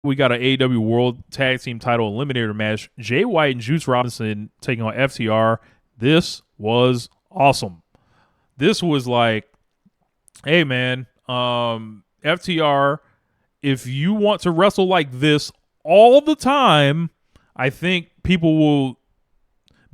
we got an AEW World Tag Team Title Eliminator match. Jay White and Juice Robinson taking on FTR. This was awesome. This was like, hey man, FTR, if you want to wrestle like this all the time, I think people will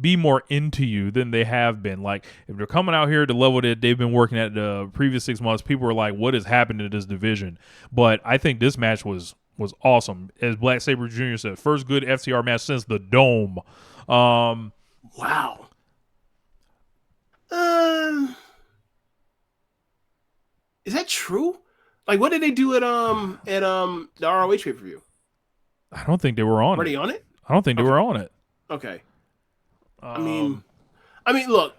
be more into you than they have been. Like, if they're coming out here at the level that they've been working at the previous 6 months, people are like, what has happened to this division? But I think this match was awesome. As Black Sabre Jr. said, first good FTR match since the Dome. Wow. Is that true? Like, what did they do at the ROH pay-per-view? I don't think they were on it. Were they on it? I don't think they were on it. Okay. I mean, look,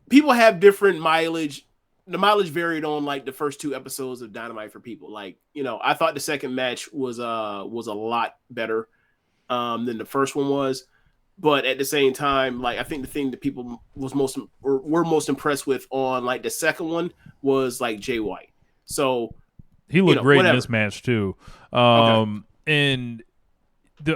people have different mileage. The mileage varied on like the first 2 episodes of Dynamite for people. Like, I thought the second match was a lot better than the first one was. But at the same time, like, I think the thing that people were most impressed with on like the second one was like Jay White. So he looked great in this match too. And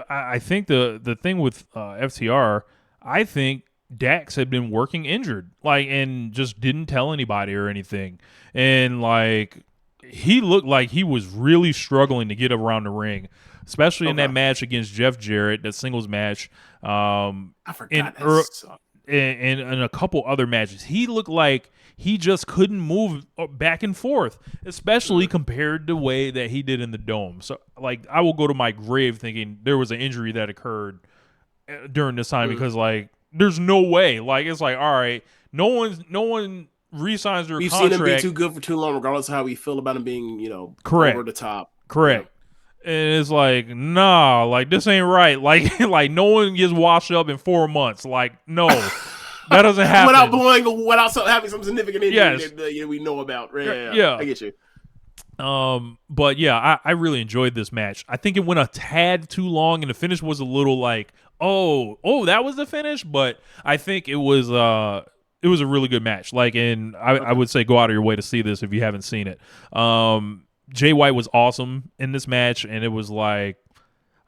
I think the thing with FTR, I think Dax had been working injured, like, and just didn't tell anybody or anything. And like, he looked like he was really struggling to get around the ring, especially in that match against Jeff Jarrett, that singles match. I forgot. And a couple other matches, he looked like he just couldn't move back and forth, especially compared to the way that he did in the Dome. So, like, I will go to my grave thinking there was an injury that occurred during this time because, like, there's no way. Like, it's like, all right, no one re-signs their contract. We've seen him be too good for too long, regardless of how we feel about him being, correct, over the top. Correct. Yeah. And it's like, nah, like, this ain't right. Like, like, no one gets washed up in 4 months. Like, no, that doesn't happen. without having some significant injury that we know about. Right? Yeah, I get you. But yeah, I really enjoyed this match. I think it went a tad too long, and the finish was a little like, oh, that was the finish. But I think it was a really good match. Like, and I would say go out of your way to see this if you haven't seen it. Jay White was awesome in this match, and it was like,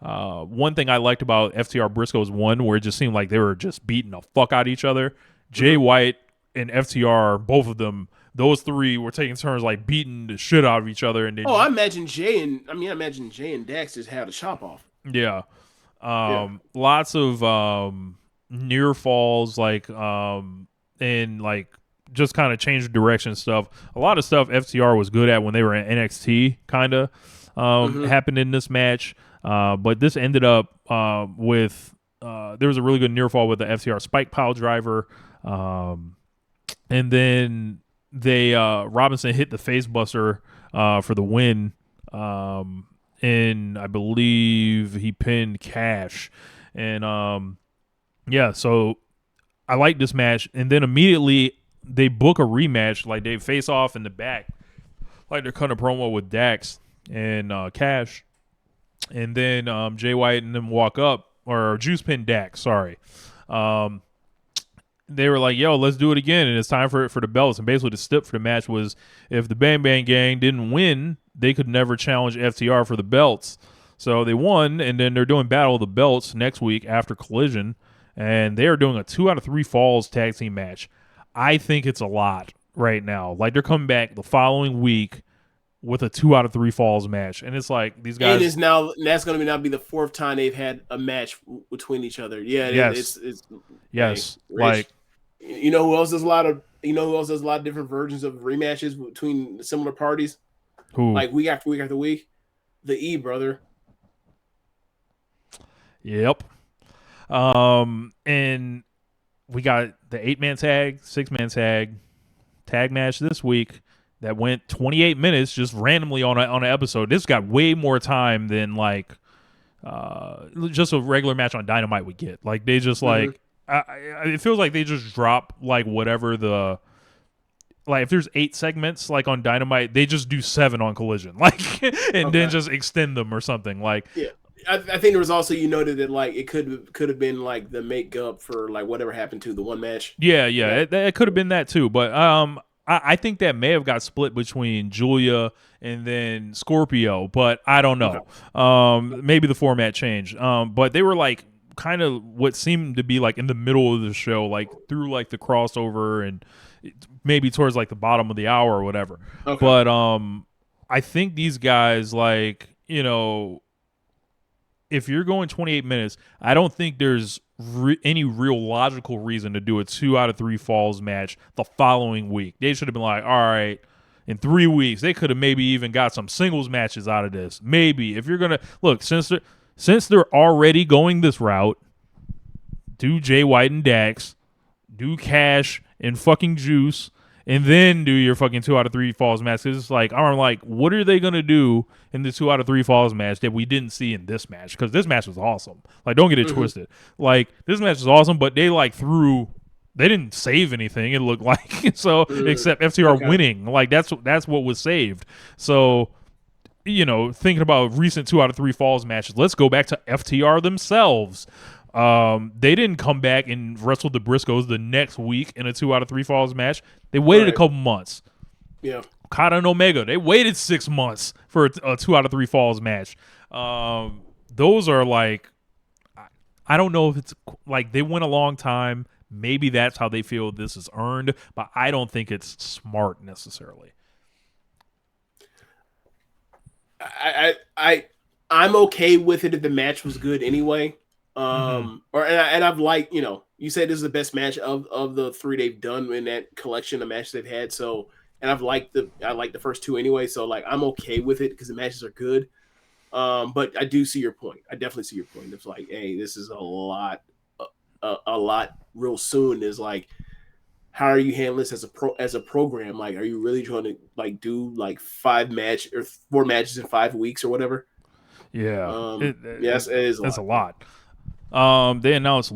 one thing I liked about FTR Briscoe's one, where it just seemed like they were just beating the fuck out of each other. Jay White and FTR, both of them, those 3 were taking turns like beating the shit out of each other. And then, I imagine Jay and Dax just had a chop off. Yeah. Lots of near falls, like, and like just kind of change direction stuff. A lot of stuff FTR was good at when they were in NXT, kind of happened in this match. But this ended up with there was a really good near fall with the FTR spike pile driver, and then they Robinson hit the face buster for the win, and I believe he pinned Cash, and yeah, so I like this match. And then immediately they book a rematch, like they face off in the back, like they're cutting a promo with Dax and Cash. And then Jay White and them walk up, or Juice pin Dax, sorry. They were like, yo, let's do it again, and it's time for the belts. And basically the stip for the match was, if the Bang Bang Gang didn't win, they could never challenge FTR for the belts. So they won, and then they're doing Battle of the Belts next week after Collision, and they are doing a 2 out of 3 falls tag team match. I think it's a lot right now. Like, they're coming back the following week with a 2 out of 3 falls match, and it's like these guys. And that's going to now be the 4th time they've had a match between each other. Yeah, yes, yes. Like, you know who else does a lot of different versions of rematches between similar parties? Who? Like week after week after week, the E brother. Yep. And we got the 8-man tag, 6-man tag match this week that went 28 minutes just randomly on an episode. This got way more time than like just a regular match on Dynamite would get. Like, they just like it feels like they just drop like whatever the, like, if there's 8 segments like on Dynamite, they just do 7 on Collision, like, and then just extend them or something. Like, yeah. I think there was also, you noted that like it could have been like the makeup for like whatever happened to the one match. Yeah. It could have been that too, but I think that may have got split between Julia and then Scorpio, but I don't Okay. know. Maybe the format changed. But they were like kind of what seemed to be like in the middle of the show, like through like the crossover and maybe towards like the bottom of the hour or whatever. Okay. But I think these guys, like, if you're going 28 minutes, I don't think there's any real logical reason to do a 2 out of 3 falls match the following week. They should have been like, all right, in 3 weeks, they could have maybe even got some singles matches out of this. Maybe if you're gonna look, since they're already going this route, do Jay White and Dax, do Cash and fucking Juice, and then do your fucking 2 out of 3 falls match. Cause it's like, I'm like, what are they gonna do in the 2 out of 3 falls match that we didn't see in this match? Because this match was awesome. Like, don't get it twisted. Like, this match was awesome, but they like they didn't save anything. It looked like so, except FTR winning. Like that's what was saved. So, thinking about recent 2 out of 3 falls matches, let's go back to FTR themselves. They didn't come back and wrestle the Briscoes the next week in a 2 out of 3 falls match. They waited a couple months. Yeah. Okada and Omega, they waited 6 months for a 2 out of 3 falls match. Those are like, I don't know if it's like they went a long time. Maybe that's how they feel this is earned, but I don't think it's smart necessarily. I'm okay with it if the match was good anyway. And I've liked, you said this is the best match of the 3 they've done in that collection of matches they've had. So, and I like the first 2 anyway. So like, I'm okay with it because the matches are good. But I do see your point. I definitely see your point. It's like, hey, this is a lot real soon. Is like, how are you handling this as a program? Like, are you really trying to like do like 4 matches in 5 weeks or whatever? Yeah. Yes, it is. That's a lot. They announced